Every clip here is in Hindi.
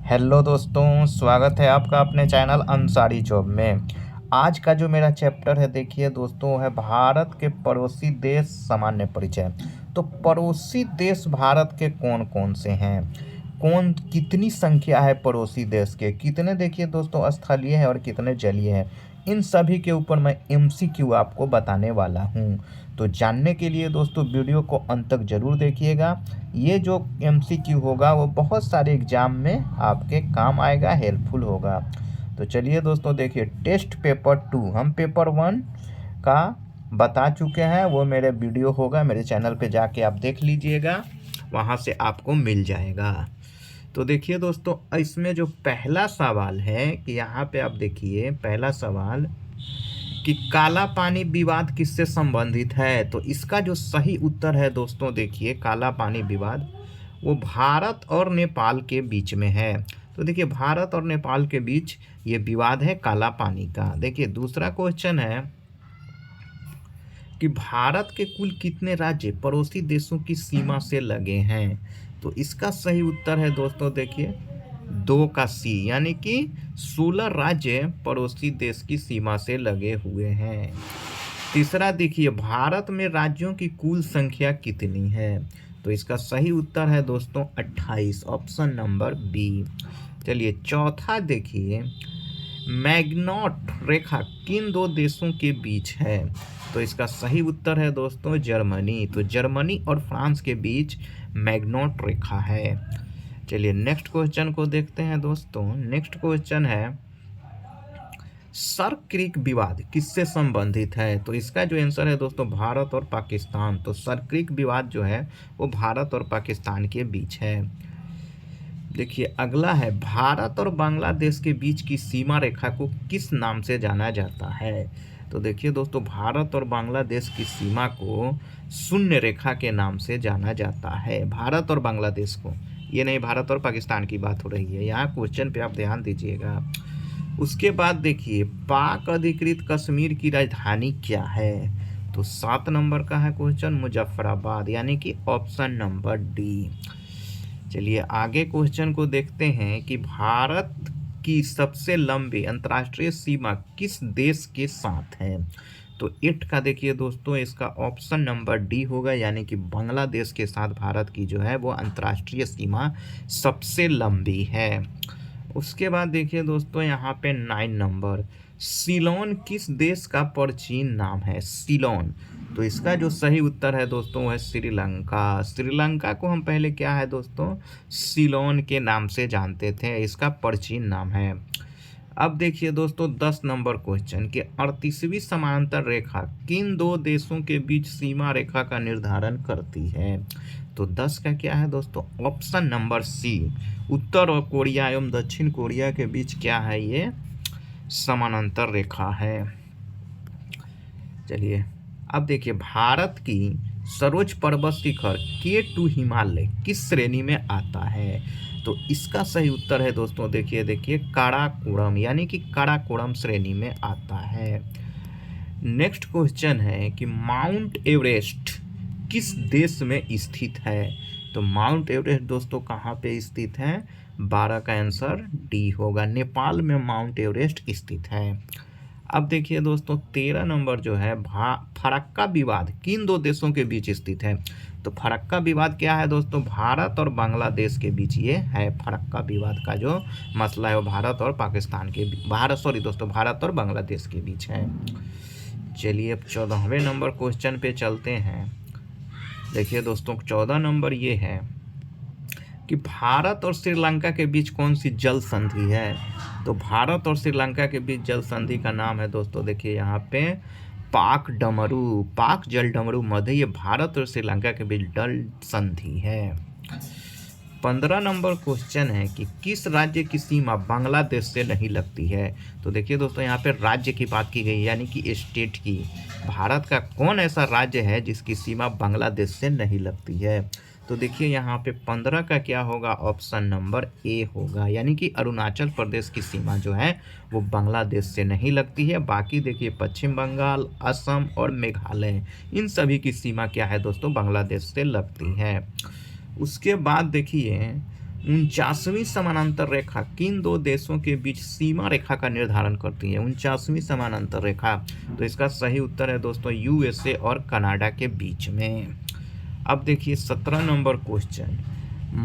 हेलो दोस्तों, स्वागत है आपका अपने चैनल अंसारी जॉब में। आज का जो मेरा चैप्टर है देखिए दोस्तों है भारत के पड़ोसी देश सामान्य परिचय। तो पड़ोसी देश भारत के कौन कौन से हैं, कौन कितनी संख्या है पड़ोसी देश के, कितने देखिए दोस्तों स्थलीय है और कितने जलीय है, इन सभी के ऊपर मैं एमसीक्यू आपको बताने वाला हूँ। तो जानने के लिए दोस्तों वीडियो को अंत तक ज़रूर देखिएगा। ये जो एमसीक्यू होगा वो बहुत सारे एग्ज़ाम में आपके काम आएगा, हेल्पफुल होगा। तो चलिए दोस्तों देखिए, टेस्ट पेपर 2 हम पेपर 1 का बता चुके हैं, वो मेरे वीडियो होगा, मेरे चैनल पे जाके आप देख लीजिएगा, वहाँ से आपको मिल जाएगा। तो देखिए दोस्तों, इसमें जो पहला सवाल है कि यहाँ पे आप देखिए पहला सवाल कि काला पानी विवाद किससे संबंधित है। तो इसका जो सही उत्तर है दोस्तों देखिए, काला पानी विवाद वो भारत और नेपाल के बीच में है। तो देखिए भारत और नेपाल के बीच ये विवाद है काला पानी का। देखिए दूसरा क्वेश्चन है कि भारत के कुल कितने राज्य पड़ोसी देशों की सीमा से लगे हैं। तो इसका सही उत्तर है दोस्तों देखिए 2 का सी, यानी कि 16 राज्य पड़ोसी देश की सीमा से लगे हुए हैं। तीसरा देखिए, भारत में राज्यों की कुल संख्या कितनी है। तो इसका सही उत्तर है दोस्तों 28, ऑप्शन नंबर बी। चलिए चौथा देखिए, मैग्नॉट रेखा किन 2 देशों के बीच है। तो इसका सही उत्तर है दोस्तों जर्मनी। तो जर्मनी और फ्रांस के बीच मैग्नॉट रेखा है। चलिए नेक्स्ट क्वेश्चन को देखते हैं दोस्तों। नेक्स्ट क्वेश्चन है सर्क क्रीक विवाद किससे संबंधित है। तो इसका जो आंसर है दोस्तों भारत और पाकिस्तान। तो सर्क क्रीक विवाद जो है वो भारत और पाकिस्तान के बीच है। देखिए अगला है, भारत और बांग्लादेश के बीच की सीमा रेखा को किस नाम से जाना जाता है। तो देखिए दोस्तों, भारत और बांग्लादेश की सीमा को शून्य रेखा के नाम से जाना जाता है। भारत और बांग्लादेश को, ये नहीं भारत और पाकिस्तान की बात हो रही है, यहाँ क्वेश्चन पे आप ध्यान दीजिएगा। उसके बाद देखिए, पाक अधिकृत कश्मीर की राजधानी क्या है। तो 7 नंबर का है क्वेश्चन, मुजफ्फराबाद, यानी कि ऑप्शन नंबर डी। चलिए आगे क्वेश्चन को देखते हैं कि भारत की सबसे लंबी अंतर्राष्ट्रीय सीमा किस देश के साथ है। तो 8 का देखिए दोस्तों, इसका ऑप्शन नंबर डी होगा, यानी कि बांग्लादेश के साथ भारत की जो है वो अंतर्राष्ट्रीय सीमा सबसे लंबी है। उसके बाद देखिए दोस्तों यहाँ पे 9 नंबर, सीलोन किस देश का प्राचीन नाम है। सीलोन, तो इसका जो सही उत्तर है दोस्तों है श्रीलंका। श्रीलंका को हम पहले क्या है दोस्तों, सीलोन के नाम से जानते थे, इसका प्राचीन नाम है। अब देखिए दोस्तों 10 नंबर क्वेश्चन कि 38वीं समांतर रेखा किन 2 देशों के बीच सीमा रेखा का निर्धारण करती है। तो 10 का क्या है दोस्तों, ऑप्शन नंबर सी, उत्तर और कोरिया एवं दक्षिण कोरिया के बीच क्या है, ये समानांतर रेखा है। चलिए अब देखिए, भारत की सर्वोच्च पर्वत शिखर K2 हिमालय किस श्रेणी में आता है। तो इसका सही उत्तर है दोस्तों देखिए काराकोरम, यानी कि काराकोरम श्रेणी में आता है। नेक्स्ट क्वेश्चन है कि माउंट एवरेस्ट किस देश में स्थित है। तो माउंट एवरेस्ट दोस्तों कहाँ पे स्थित है, 12 का आंसर डी होगा, नेपाल में माउंट एवरेस्ट स्थित है। अब देखिए दोस्तों 13 नंबर जो है, फरक्का विवाद किन 2 देशों के बीच स्थित है। तो फरक्का विवाद क्या है दोस्तों, भारत और बांग्लादेश के बीच ये है। फरक्का विवाद का जो मसला है वो भारत और पाकिस्तान के भारत और बांग्लादेश के बीच है। चलिए अब 14वें नंबर क्वेश्चन पे चलते हैं। देखिए दोस्तों 14 नंबर ये है कि भारत और श्रीलंका के बीच कौन सी जल संधि है। तो भारत और श्रीलंका के बीच जल संधि का नाम है दोस्तों देखिए यहाँ पे पाक जल डमरू मध्य, ये भारत और श्रीलंका के बीच जल संधि है। 15 नंबर क्वेश्चन है कि किस राज्य की सीमा बांग्लादेश से नहीं लगती है। तो देखिए दोस्तों यहाँ पे राज्य की बात की गई, यानी कि स्टेट की। भारत का कौन ऐसा राज्य है जिसकी सीमा बांग्लादेश से नहीं लगती है। तो देखिए यहाँ पे 15 का क्या होगा, ऑप्शन नंबर ए होगा, यानी कि अरुणाचल प्रदेश की सीमा जो है वो बांग्लादेश से नहीं लगती है। बाकी देखिए पश्चिम बंगाल, असम और मेघालय, इन सभी की सीमा क्या है दोस्तों, बांग्लादेश से लगती है। उसके बाद देखिए 49वीं समानांतर रेखा किन दो देशों के बीच सीमा रेखा का निर्धारण करती है? 49वीं समानांतर रेखा, तो इसका सही उत्तर है दोस्तों यूएसए और कनाडा के बीच में। अब देखिए 17 नंबर क्वेश्चन,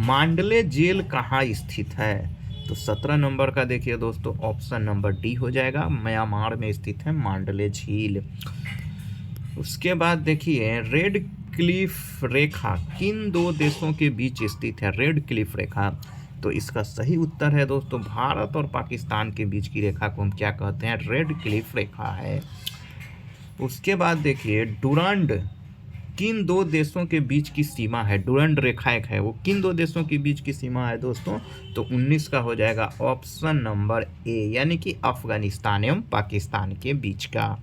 मांडले जेल कहाँ स्थित है? तो 17 नंबर का देखिए दोस्तों ऑप्शन नंबर डी हो जाएगा, म्यांमार में स्थित है मांडले झील। उसके बाद देखिए रेड क्लिफ रेखा किन दो देशों के बीच स्थित है? रेड क्लिफ रेखा, तो इसका सही उत्तर है दोस्तों भारत और पाकिस्तान के बीच की रेखा को हम क्या कहते हैं? रेड क्लिफ रेखा है। उसके बाद देखिए डुरंड किन दो देशों के बीच की सीमा है? डुरंड रेखा एक है, वो किन दो देशों के बीच की सीमा है दोस्तों? तो 19 का हो जाएगा ऑप्शन नंबर ए, यानी कि अफगानिस्तान एवं पाकिस्तान के बीच का।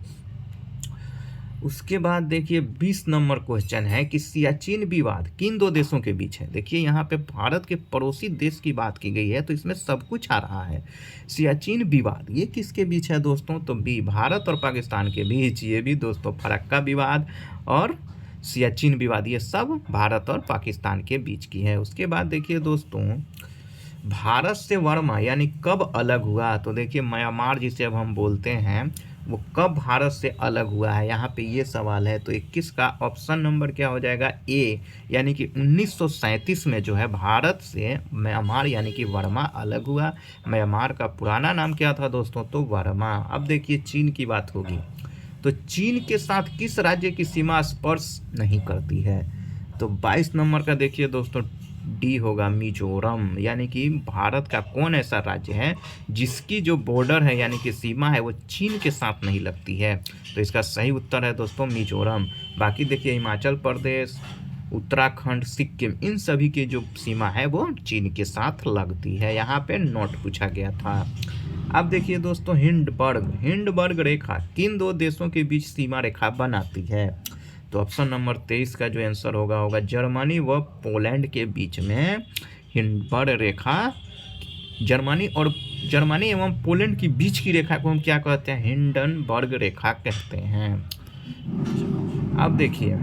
उसके बाद देखिए 20 नंबर क्वेश्चन है कि सियाचिन विवाद किन दो देशों के बीच है? देखिए यहाँ पे भारत के पड़ोसी देश की बात की गई है, तो इसमें सब कुछ आ रहा है। सियाचिन विवाद ये किसके बीच है दोस्तों? तो बी, भारत और पाकिस्तान के बीच। ये भी दोस्तों फरक्का विवाद और सियाचिन विवाद ये सब भारत और पाकिस्तान के बीच की है। उसके बाद देखिए दोस्तों भारत से वर्मा यानी कब अलग हुआ? तो देखिए म्यांमार जिसे अब हम बोलते हैं वो कब भारत से अलग हुआ है, यहाँ पे ये सवाल है। तो 21 का ऑप्शन नंबर क्या हो जाएगा? ए, यानी कि 1937 में जो है भारत से म्यांमार यानी कि वर्मा अलग हुआ। म्यांमार का पुराना नाम क्या था दोस्तों? तो वर्मा। अब देखिए चीन की बात होगी, तो चीन के साथ किस राज्य की सीमा स्पर्श नहीं करती है? तो 22 नंबर का देखिए दोस्तों डी होगा मिजोरम, यानी कि भारत का कौन ऐसा राज्य है जिसकी जो बॉर्डर है यानी कि सीमा है वो चीन के साथ नहीं लगती है? तो इसका सही उत्तर है दोस्तों मिजोरम। बाकी देखिए हिमाचल प्रदेश, उत्तराखंड, सिक्किम इन सभी की जो सीमा है वो चीन के साथ लगती है। यहाँ पे नोट पूछा गया था। अब देखिए दोस्तों हिंडबर्ग रेखा किन दो देशों के बीच सीमा रेखा बनाती है? तो ऑप्शन नंबर 23 का जो आंसर होगा जर्मनी व पोलैंड के बीच में हिंडबर्ग रेखा। जर्मनी एवं पोलैंड के बीच की रेखा को हम क्या कहते हैं? हिंडनबर्ग रेखा कहते हैं। अब देखिए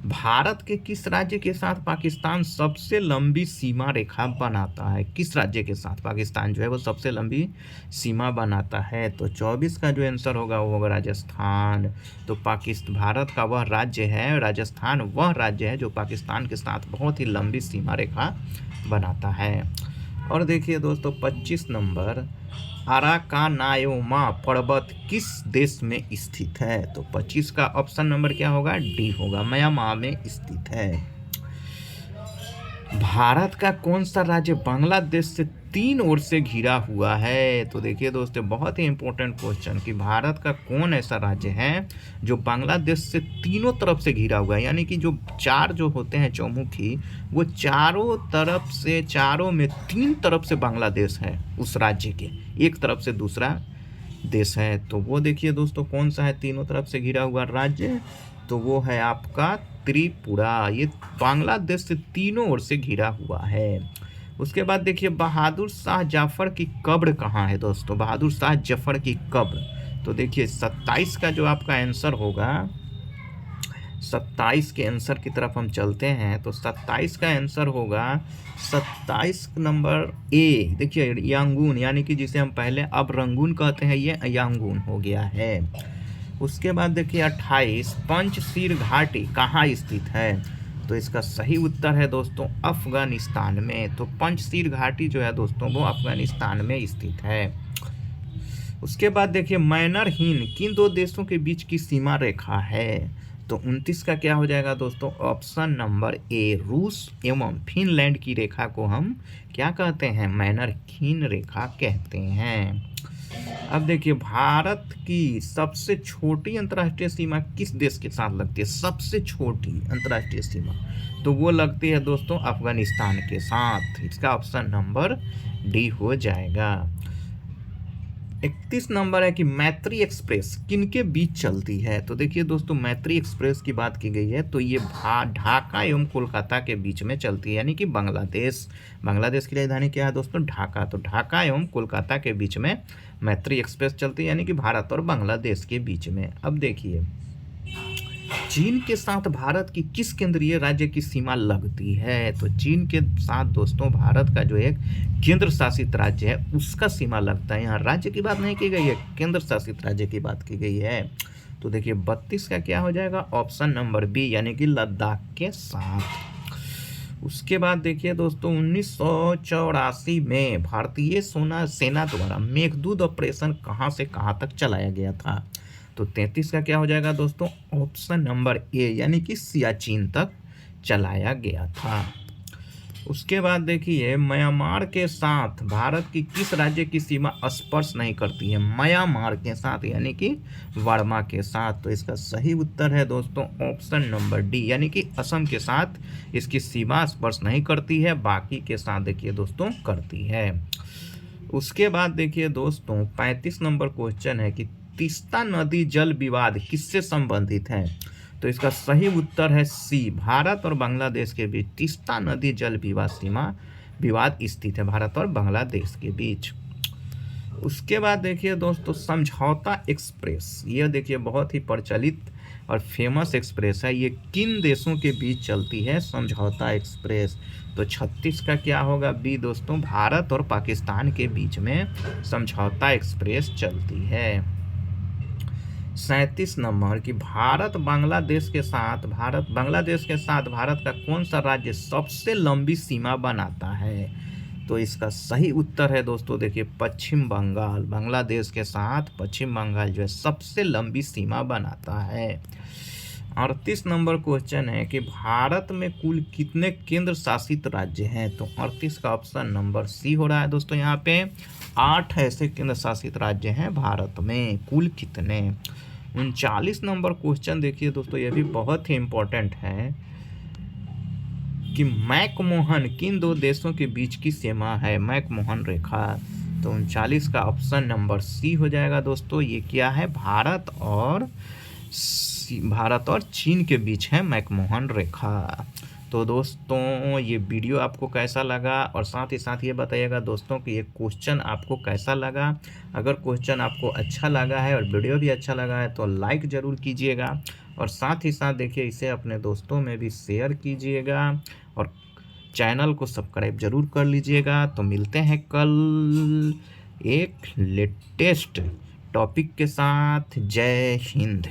भारत के किस राज्य के साथ पाकिस्तान सबसे लंबी सीमा रेखा बनाता है? किस राज्य के साथ पाकिस्तान जो है वो सबसे लंबी सीमा बनाता है? तो 24 का जो आंसर होगा वो होगा राजस्थान। तो भारत का वह राज्य है, राजस्थान वह राज्य है जो पाकिस्तान के साथ बहुत ही लंबी सीमा रेखा बनाता है। और देखिए दोस्तों 25 नंबर अराकानायोमा पर्वत किस देश में स्थित है? तो 25 का ऑप्शन नंबर क्या होगा? डी होगा, म्यांमार में स्थित है। भारत का कौन सा राज्य बांग्लादेश से 3 ओर से घिरा हुआ है? तो देखिए दोस्तों बहुत ही इंपॉर्टेंट क्वेश्चन कि भारत का कौन ऐसा राज्य है जो बांग्लादेश से तीनों तरफ से घिरा हुआ है, यानी कि जो 4 जो होते हैं चौमुखी वो चारों तरफ से, चारों में 3 तरफ से बांग्लादेश है उस राज्य के, एक तरफ से दूसरा देश है। तो वो देखिए दोस्तों कौन सा है तीनों तरफ से घिरा हुआ राज्य? तो वो है आपका त्रिपुरा। ये बांग्लादेश से तीनों ओर से घिरा हुआ है। उसके बाद देखिए बहादुर शाह जफर की कब्र कहाँ है दोस्तों? बहादुर शाह जफर की कब्र, तो देखिए 27 का जो आपका आंसर होगा, 27 के आंसर की तरफ हम चलते हैं। तो 27 का आंसर होगा 27 नंबर ए। देखिए यांगून, यानी कि जिसे हम पहले अब रंगून कहते हैं, ये यांगून हो गया है। उसके बाद देखिए 28 पंचशील घाटी कहाँ स्थित है? तो इसका सही उत्तर है दोस्तों अफगानिस्तान में। तो पंचशील घाटी जो है दोस्तों वो अफगानिस्तान में स्थित है। उसके बाद देखिए मैनर हिंद किन दो देशों के बीच की सीमा रेखा है? तो 29 का क्या हो जाएगा दोस्तों? ऑप्शन नंबर ए, रूस एवं फिनलैंड की रेखा को हम क्या कहते हैं? मैनर हिंद रेखा कहते हैं। अब देखिए भारत की सबसे छोटी अंतर्राष्ट्रीय सीमा किस देश के साथ लगती है? सबसे छोटी अंतर्राष्ट्रीय सीमा तो वो लगती है दोस्तों अफगानिस्तान के साथ। इसका ऑप्शन नंबर डी हो जाएगा। 31 नंबर है कि मैत्री एक्सप्रेस किनके बीच चलती है? तो देखिए दोस्तों मैत्री एक्सप्रेस की बात की गई है तो ये ढाका एवं कोलकाता के बीच में चलती है, यानी कि बांग्लादेश की राजधानी क्या है दोस्तों? ढाका। तो ढाका एवं कोलकाता के बीच में मैत्री एक्सप्रेस चलती है, यानी कि भारत और बांग्लादेश के बीच में। अब देखिए चीन के साथ भारत की किस केंद्रीय राज्य की सीमा लगती है? तो चीन के साथ दोस्तों भारत का जो एक केंद्र शासित राज्य है उसका सीमा लगता है। यहाँ राज्य की बात नहीं की गई है, केंद्र शासित राज्य की बात की गई है। तो देखिए 32 का क्या हो जाएगा? ऑप्शन नंबर बी, यानी कि लद्दाख के साथ। उसके बाद देखिए दोस्तों 1984 में भारतीय सेना द्वारा मेघदूत ऑपरेशन कहाँ से कहाँ तक चलाया गया था? तो 33 का क्या हो जाएगा दोस्तों? ऑप्शन नंबर ए, यानी कि सियाचिन तक चलाया गया था। उसके बाद देखिए म्यांमार के साथ भारत की किस राज्य की सीमा स्पर्श नहीं करती है? म्यांमार के साथ, यानी कि वर्मा के साथ। तो इसका सही उत्तर है दोस्तों ऑप्शन नंबर डी, यानी कि असम के साथ इसकी सीमा स्पर्श नहीं करती है, बाकी के साथ देखिए दोस्तों करती है। उसके बाद देखिए दोस्तों 35 नंबर क्वेश्चन है कि तीस्ता नदी जल विवाद किससे संबंधित है? तो इसका सही उत्तर है सी, भारत और बांग्लादेश के बीच तीस्ता नदी जल विवाद स्थित है, भारत और बांग्लादेश के बीच। उसके बाद देखिए दोस्तों समझौता एक्सप्रेस, ये देखिए बहुत ही प्रचलित और फेमस एक्सप्रेस है, ये किन देशों के बीच चलती है समझौता एक्सप्रेस? तो 36 का क्या होगा? बी दोस्तों, भारत और पाकिस्तान के बीच में समझौता एक्सप्रेस चलती है। 37 नंबर कि भारत बांग्लादेश के साथ भारत का कौन सा राज्य सबसे लंबी सीमा बनाता है? तो इसका सही उत्तर है दोस्तों देखिए पश्चिम बंगाल। बांग्लादेश के साथ पश्चिम बंगाल जो है सबसे लंबी सीमा बनाता है। 38 नंबर क्वेश्चन है कि भारत में कुल कितने केंद्र शासित राज्य हैं? तो 38 का ऑप्शन नंबर सी हो रहा है दोस्तों। यहाँ पे 8 ऐसे केंद्र शासित राज्य हैं भारत में, कुल कितने? 39 नंबर क्वेश्चन देखिए दोस्तों, ये भी बहुत ही इंपॉर्टेंट है कि मैकमोहन किन दो देशों के बीच की सीमा है? मैकमोहन रेखा। तो 39 का ऑप्शन नंबर सी हो जाएगा दोस्तों। ये क्या है? भारत और चीन के बीच है मैकमोहन रेखा। तो दोस्तों ये वीडियो आपको कैसा लगा, और साथ ही साथ ये बताइएगा दोस्तों कि ये क्वेश्चन आपको कैसा लगा। अगर क्वेश्चन आपको अच्छा लगा है और वीडियो भी अच्छा लगा है तो लाइक ज़रूर कीजिएगा, और साथ ही साथ देखिए इसे अपने दोस्तों में भी शेयर कीजिएगा, और चैनल को सब्सक्राइब ज़रूर कर लीजिएगा। तो मिलते हैं कल एक लेटेस्ट टॉपिक के साथ। जय हिंद।